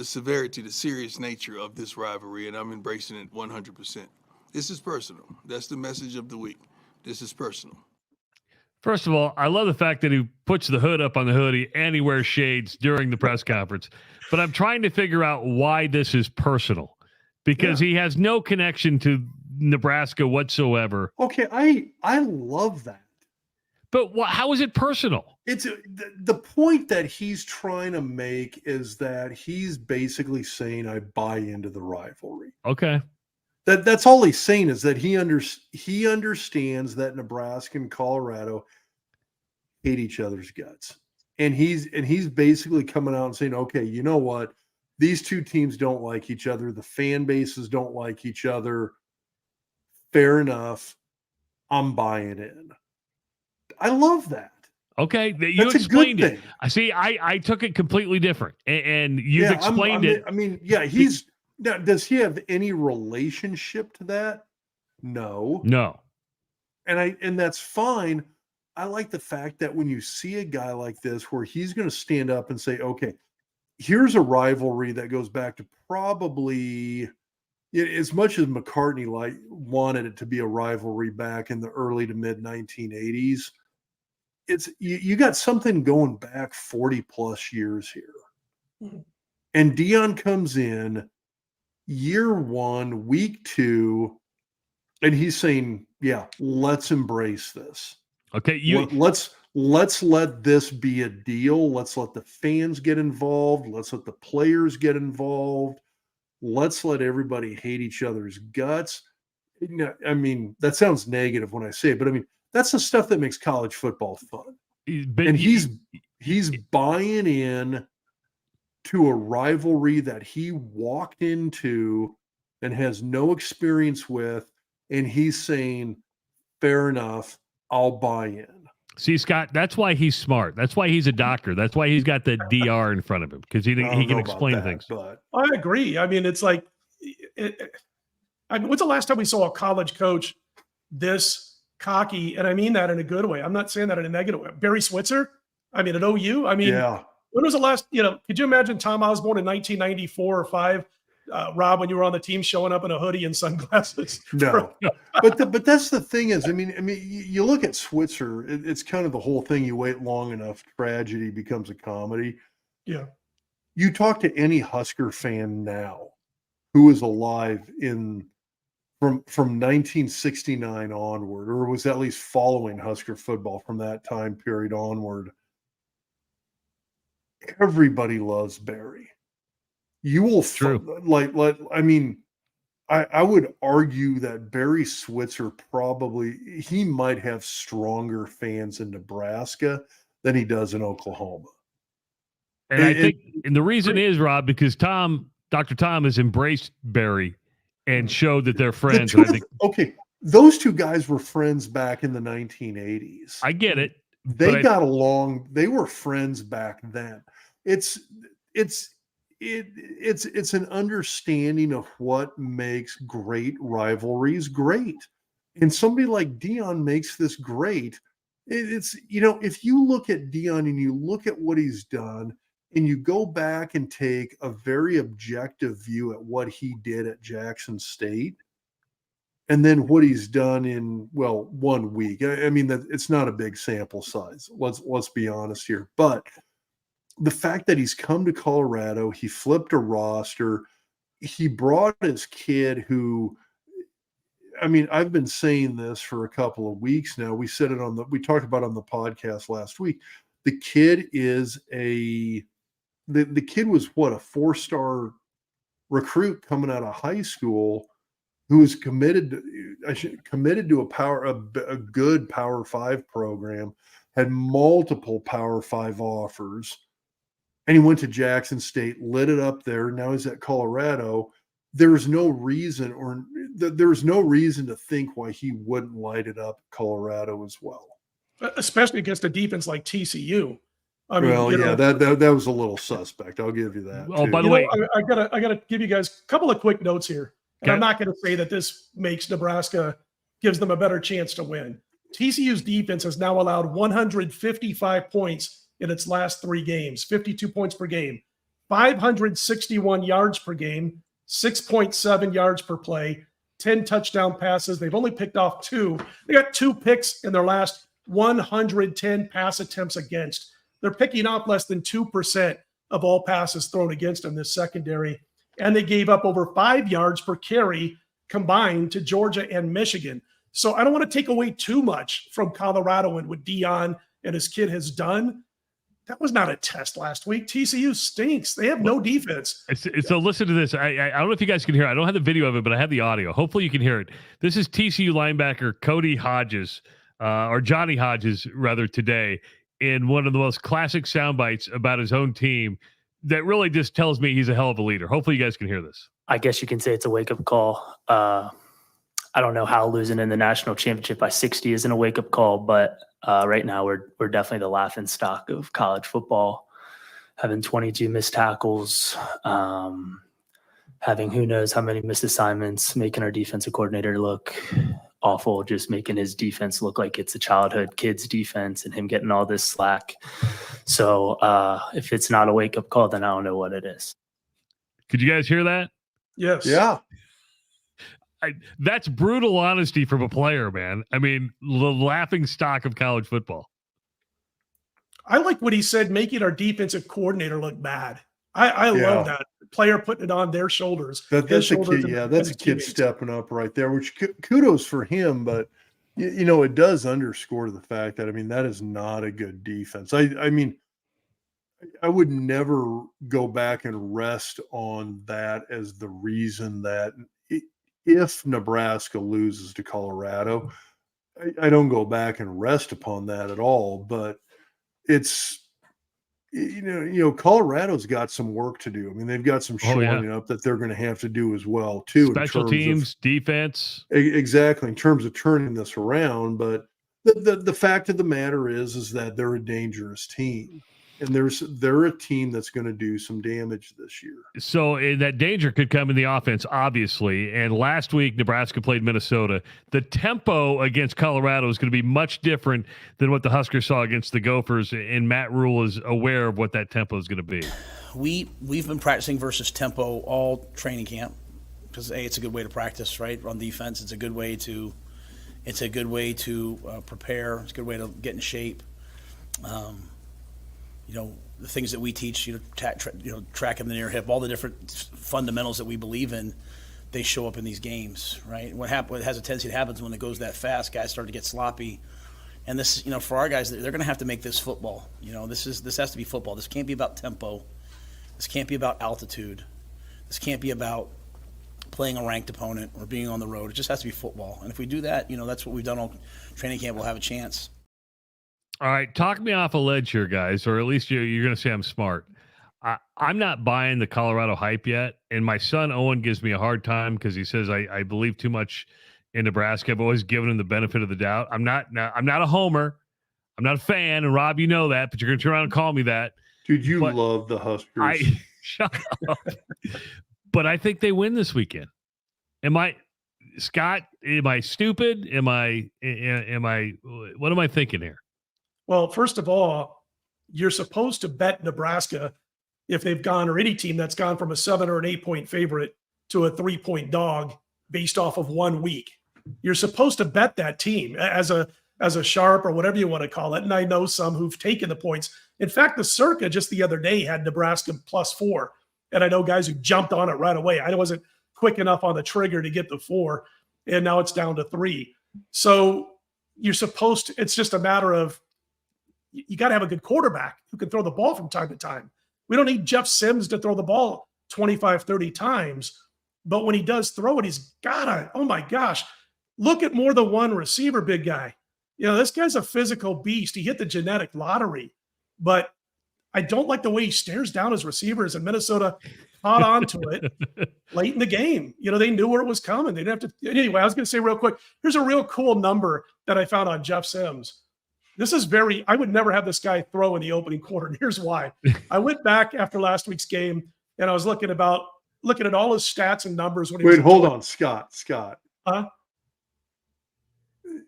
severity, the serious nature of this rivalry, and I'm embracing it 100%. This is personal. That's the message of the week. This is personal. First of all, I love the fact that he puts the hood up on the hoodie and he wears shades during the press conference. But I'm trying to figure out why this is personal, because he has no connection to Nebraska whatsoever. Okay, I love that. But how is it personal? It's the point that he's trying to make is that he's basically saying, I buy into the rivalry. Okay. That's all he's saying, is that he understands that Nebraska and Colorado hate each other's guts. And he's basically coming out and saying, okay, you know what? These two teams don't like each other. The fan bases don't like each other. Fair enough. I'm buying in. I love that. Okay, you That's explained a good it. thing. I see. I took it completely different, and you've explained it. I mean, yeah. Now, does he have any relationship to that? No. And that's fine. I like the fact that when you see a guy like this, where he's going to stand up and say, okay, here's a rivalry that goes back to probably, as much as McCartney wanted it to be a rivalry back in the early to mid 1980s, it's you got something going back 40 plus years here. Mm-hmm. And Deion comes in year one, week 2, and he's saying, yeah, let's embrace this. Okay. Let's let this be a deal. Let's let the fans get involved. Let's let the players get involved. Let's let everybody hate each other's guts. I mean, that sounds negative when I say it, but I mean, that's the stuff that makes college football fun. And he's buying in to a rivalry that he walked into and has no experience with, and he's saying, fair enough, I'll buy in. See, Scott, that's why he's smart. That's why he's a doctor. That's why he's got the DR in front of him, because he can explain things. But I agree. I mean, it's like, when's the last time we saw a college coach this cocky? And I mean that in a good way. I'm not saying that in a negative way. Barry Switzer, I mean, at OU, I mean, when was the last, could you imagine Tom Osborne in 1994 or 5, Rob, when you were on the team showing up in a hoodie and sunglasses? No, but that's the thing is, I mean, you look at Switzer, it's kind of the whole thing. You wait long enough, tragedy becomes a comedy. Yeah. You talk to any Husker fan now who is alive from 1969 onward, or was at least following Husker football from that time period onward. Everybody loves Barry. You will I would argue that Barry Switzer he might have stronger fans in Nebraska than he does in Oklahoma. And I think the reason is, Rob, because Dr. Tom has embraced Barry and showed that they're friends. Okay, those two guys were friends back in the 1980s. I get it. They got along. They were friends back then. It's an understanding of what makes great rivalries great. And somebody like Deion makes this great. It's, if you look at Deion and you look at what he's done and you go back and take a very objective view at what he did at Jackson State and then what he's done in, 1 week. I mean, that it's not a big sample size. Let's be honest here. But the fact that he's come to Colorado, he flipped a roster, he brought his kid who, I mean, I've been saying this for a couple of weeks now. We said it we talked about it on the podcast last week. The kid is the kid was a 4-star recruit coming out of high school who was committed to a good Power 5 program, had multiple Power 5 offers. And he went to Jackson State, lit it up there. Now he's at Colorado. There's no reason to think why he wouldn't light it up at Colorado as well. Especially against a defense like TCU. I mean, that was a little suspect. I'll give you that. Oh, by the way, I gotta give you guys a couple of quick notes here. And I'm not going to say that this makes Nebraska, gives them a better chance to win. TCU's defense has now allowed 155 points in its last 3 games, 52 points per game, 561 yards per game, 6.7 yards per play, 10 touchdown passes. They've only picked off 2. They got 2 picks in their last 110 pass attempts against. They're picking off less than 2% of all passes thrown against them this secondary. And they gave up over 5 yards per carry combined to Georgia and Michigan. So I don't want to take away too much from Colorado and what Deion and his kid has done. That was not a test last week. TCU stinks. They have no defense. So listen to this. I don't know if you guys can hear it. I don't have the video of it, but I have the audio. Hopefully you can hear it. This is TCU linebacker Cody Hodges, or Johnny Hodges, rather, today, in one of the most classic sound bites about his own team that really just tells me he's a hell of a leader. Hopefully you guys can hear this. I guess you can say it's a wake-up call. I don't know how losing in the national championship by 60 isn't a wake-up call, but right now we're definitely the laughing stock of college football, having 22 missed tackles, having who knows how many missed assignments, making our defensive coordinator look awful, just making his defense look like it's a childhood kid's defense and him getting all this slack. So if it's not a wake-up call, then I don't know what it is. Could you guys hear that? Yes. Yeah. That's brutal honesty from a player, man. I mean, the laughing stock of college football. I like what he said, making our defensive coordinator look bad. I love that. Player putting it on their shoulders. That's a kid. Yeah, that's a kid stepping up right there, which kudos for him. But, it does underscore the fact that, that is not a good defense. I mean, I would never go back and rest on that as the reason that if Nebraska loses to Colorado, I don't go back and rest upon that at all. But it's, Colorado's got some work to do. They've got some shoring up that they're going to have to do as well, too. Special teams, defense. Exactly, in terms of turning this around. But the fact of the matter is that they're a dangerous team. And they're a team that's going to do some damage this year. So that danger could come in the offense, obviously. And last week, Nebraska played Minnesota. The tempo against Colorado is going to be much different than what the Huskers saw against the Gophers. And Matt Rule is aware of what that tempo is going to be. We've been practicing versus tempo all training camp because it's a good way to practice, right? On defense, it's a good way to prepare. It's a good way to get in shape. The things that we teach, tracking the near hip, all the different fundamentals that we believe in, they show up in these games, right? What has a tendency to happen is when it goes that fast, guys start to get sloppy. And this, for our guys, they're going to have to make this football. This has to be football. This can't be about tempo. This can't be about altitude. This can't be about playing a ranked opponent or being on the road. It just has to be football. And if we do that, that's what we've done all training camp. We'll have a chance. All right, talk me off a ledge here, guys, or at least you're going to say I'm smart. I'm not buying the Colorado hype yet, and my son Owen gives me a hard time because he says I believe too much in Nebraska. I've always given him the benefit of the doubt. I'm not a homer. I'm not a fan, and Rob, you know that, but you're going to turn around and call me that. Dude, you love the Huskers. Shut up. But I think they win this weekend. Scott, am I stupid? Am I what am I thinking here? Well, first of all, you're supposed to bet Nebraska if they've gone, or any team that's gone from a 7 or an 8-point favorite to a 3-point dog based off of 1 week. You're supposed to bet that team as a sharp or whatever you want to call it. And I know some who've taken the points. In fact, the Circa just the other day had Nebraska +4. And I know guys who jumped on it right away. I wasn't quick enough on the trigger to get the 4. And now it's down to 3. So you're supposed to, it's just a matter of, you got to have a good quarterback who can throw the ball from time to time. We don't need Jeff Sims to throw the ball 25, 30 times. But when he does throw it, he's got to, oh my gosh, look at more than one receiver, big guy. This guy's a physical beast. He hit the genetic lottery. But I don't like the way he stares down his receivers, and Minnesota caught on to it late in the game. They knew where it was coming. They didn't have to. Anyway, I was going to say real quick, here's a real cool number that I found on Jeff Sims. This is I would never have this guy throw in the opening quarter. And here's why. I went back after last week's game and I was looking at all his stats and numbers. Wait, hold on, Scott. Huh?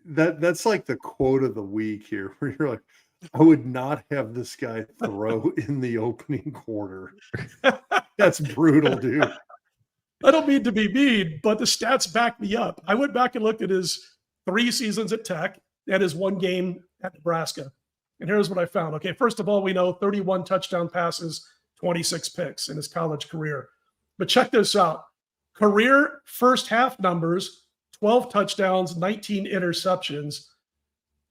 That's like the quote of the week here, where you're like, I would not have this guy throw in the opening quarter. That's brutal, dude. I don't mean to be mean, but the stats back me up. I went back and looked at his 3 seasons at Tech and his 1 game at Nebraska. And here's what I found. Okay, first of all, we know 31 touchdown passes, 26 picks in his college career. But check this out. Career first half numbers, 12 touchdowns, 19 interceptions.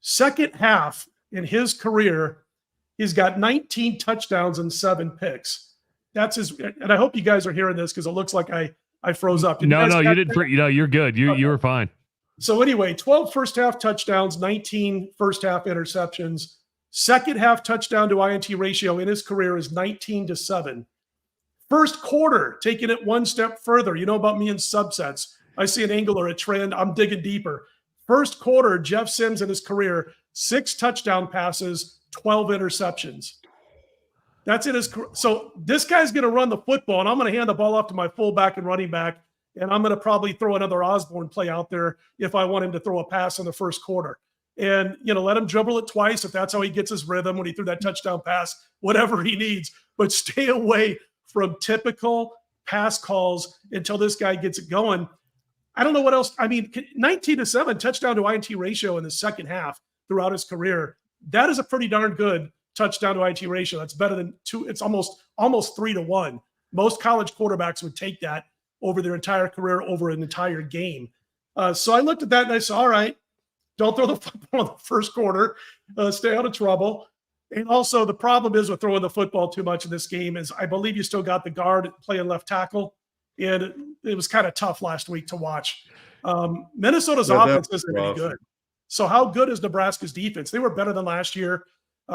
Second half in his career, he's got 19 touchdowns and 7 picks. That's his, and I hope you guys are hearing this because it looks like I froze up. No, you didn't. You're good. You were fine. So anyway, 12 first half touchdowns, 19 first half interceptions. Second half touchdown to INT ratio in his career is 19-7. First quarter, taking it one step further. You know about me in subsets. I see an angle or a trend. I'm digging deeper. First quarter, Jeff Sims in his career, 6 touchdown passes, 12 interceptions. That's it. So this guy's going to run the football, and I'm going to hand the ball off to my fullback and running back, and I'm going to probably throw another Osborne play out there if I want him to throw a pass in the first quarter. And, let him dribble it twice if that's how he gets his rhythm when he threw that touchdown pass, whatever he needs. But stay away from typical pass calls until this guy gets it going. I don't know what else. I mean, 19-7 touchdown to INT ratio in the second half throughout his career. That is a pretty darn good touchdown to INT ratio. That's better than 2. It's almost 3-1. Most college quarterbacks would take that over their entire career, over an entire game. So I looked at that and I said, all right, don't throw the football in the first quarter. Stay out of trouble. And also the problem is with throwing the football too much in this game is I believe you still got the guard playing left tackle. And it was kind of tough last week to watch. Minnesota's offense isn't any good. So how good is Nebraska's defense? They were better than last year.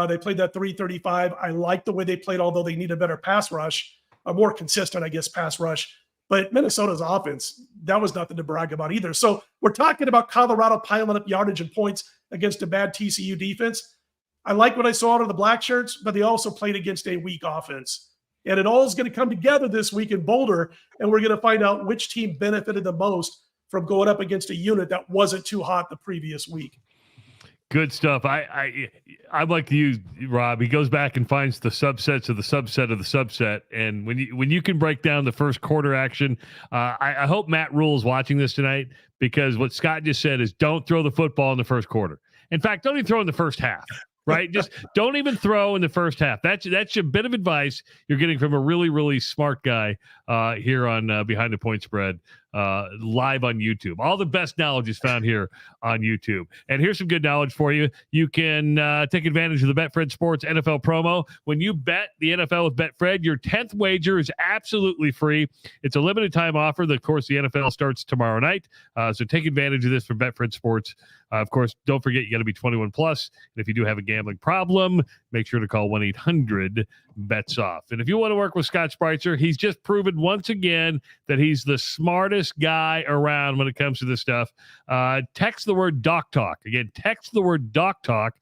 They played that 335. I like the way they played, although they need a better pass rush, a more consistent, I guess, pass rush. But Minnesota's offense, that was nothing to brag about either. So we're talking about Colorado piling up yardage and points against a bad TCU defense. I like what I saw out of the Black Shirts, but they also played against a weak offense. And it all is going to come together this week in Boulder, and we're going to find out which team benefited the most from going up against a unit that wasn't too hot the previous week. Good stuff. I'd like to use Rob. He goes back and finds the subsets of the subset of the subset. And when you can break down the first quarter action, I hope Matt Rule's watching this tonight, because what Scott just said is don't throw the football in the first quarter. In fact, don't even throw in the first half. Right? Just don't even throw in the first half. That's a bit of advice you're getting from a really, really smart guy here on Behind the Point Spread, live on YouTube. All the best knowledge is found here on YouTube. And here's some good knowledge for you. You can take advantage of the Betfred Sports NFL promo. When you bet the NFL with Betfred, your 10th wager is absolutely free. It's a limited time offer. Of course, the NFL starts tomorrow night. So take advantage of this from Betfred Sports. Of course, don't forget, you got to be 21 plus. And if you do have a gambling problem, make sure to call 1-800-BETS-OFF. And if you want to work with Scott Spreitzer, he's just proven once again that he's the smartest guy around when it comes to this stuff. Text the word Doc Talk. Again, text the word Doc Talk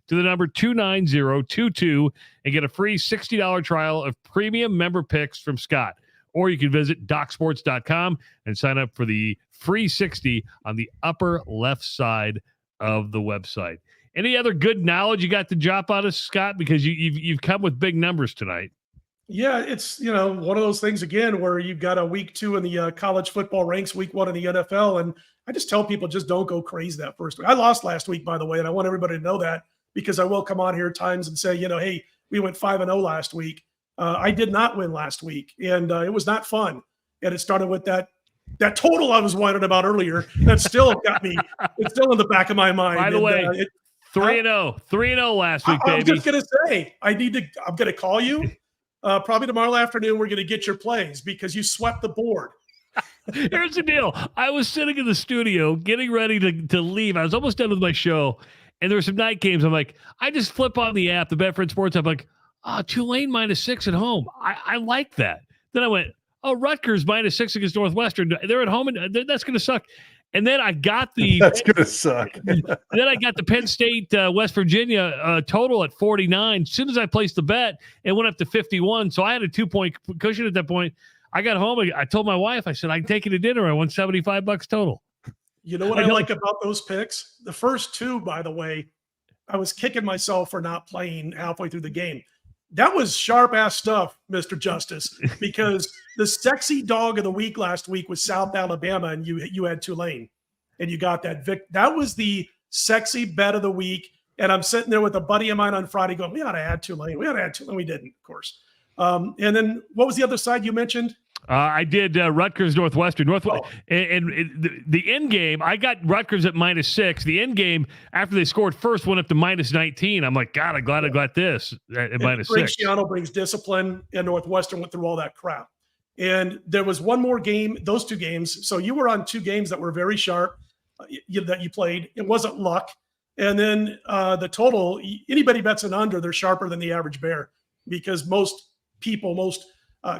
to the number 29022 and get a free $60 trial of premium member picks from Scott. Or you can visit DocSports.com and sign up for the free 60 on the upper left side of the website. Any other good knowledge you got to drop on us, Scott? Because you've come with big numbers tonight. Yeah, it's one of those things again where you've got a week 2 in the college football ranks, week 1 in the NFL, and I just tell people just don't go crazy that first week. I lost last week, by the way, and I want everybody to know that, because I will come on here at times and say, hey, we went 5-0 last week. I did not win last week, and it was not fun. And it started with that total I was whining about earlier. That still got me. It's still in the back of my mind. By the way, 3-0 last week, baby. I'm just gonna say I'm gonna call you probably tomorrow afternoon. We're gonna get your plays because you swept the board. Here's the deal. I was sitting in the studio getting ready to leave. I was almost done with my show, and there were some night games. I'm like, I just flip on the app, the Betfred Sports app. I'm like, Tulane -6 at home. I like that. Then I went, Rutgers -6 against Northwestern. They're at home, and that's going to suck. And then I got the that's going to suck. Then I got the Penn State West Virginia total at 49. As soon as I placed the bet, it went up to 51. So I had a 2-point cushion at that point. I got home. I told my wife, I said, I can take you to dinner. I won $75 total. You know what I like about those picks? The first 2, by the way, I was kicking myself for not playing halfway through the game. That was sharp-ass stuff, Mr. Justice, because the sexy dog of the week last week was South Alabama, and you had Tulane, and you got that. That was the sexy bet of the week, And I'm sitting there with a buddy of mine on Friday going, we ought to add Tulane. We ought to add Tulane. We didn't, of course. And then what was the other side you mentioned? I did Rutgers Northwestern. And the end game, I got Rutgers at -6. The end game, after they scored first, went up to -19. I'm like, God, I'm glad I got this at -6. Graciano brings discipline, and Northwestern went through all that crap. And there was one more game, those two games. So you were on two games that were very sharp that you played. It wasn't luck. And then the total, anybody bets an under, they're sharper than the average bear, because most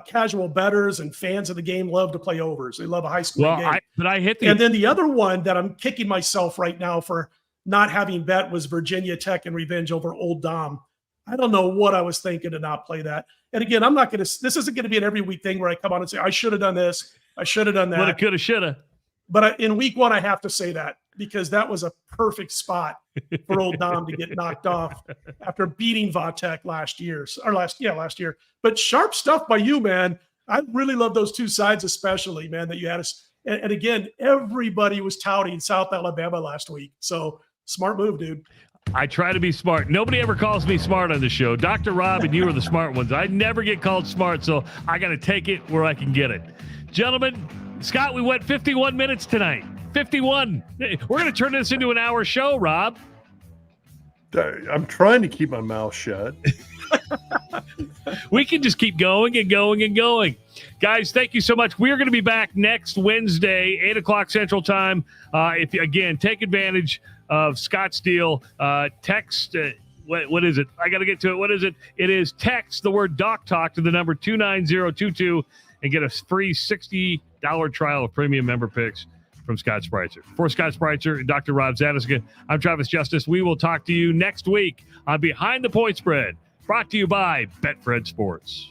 casual bettors and fans of the game love to play overs. They love a high scoring game. I hit and then the other one that I'm kicking myself right now for not having bet was Virginia Tech and revenge over Old Dom. I don't know what I was thinking to not play that. And again, I'm not going to, this isn't going to be an every week thing where I come on and say, I should have done this. I should have done that. Woulda, coulda, shoulda. But in week one, I have to say that, because that was a perfect spot for Old Dom to get knocked off after beating Zatechka last year. But sharp stuff by you, man. I really love those two sides, especially, man, that you had us. And again, everybody was touting South Alabama last week. So smart move, dude. I try to be smart. Nobody ever calls me smart on the show. Dr. Rob and you are the smart ones. I never get called smart, so I got to take it where I can get it. Gentlemen, Scott, we went 51 minutes tonight. 51. We're going to turn this into an hour show, Rob. I'm trying to keep my mouth shut. We can just keep going and going and going. Guys, thank you so much. We're going to be back next Wednesday, 8 o'clock Central Time. If you, again, take advantage of Scott's deal, text, what is it? I got to get to it. What is it? It is text the word Doc Talk to the number 29022 and get a free $60 trial of premium member picks from Scott Spreitzer. For Scott Spreitzer and Dr. Rob Zatechka, I'm Travis Justice. We will talk to you next week on Behind the Point Spread, brought to you by Betfred Sports.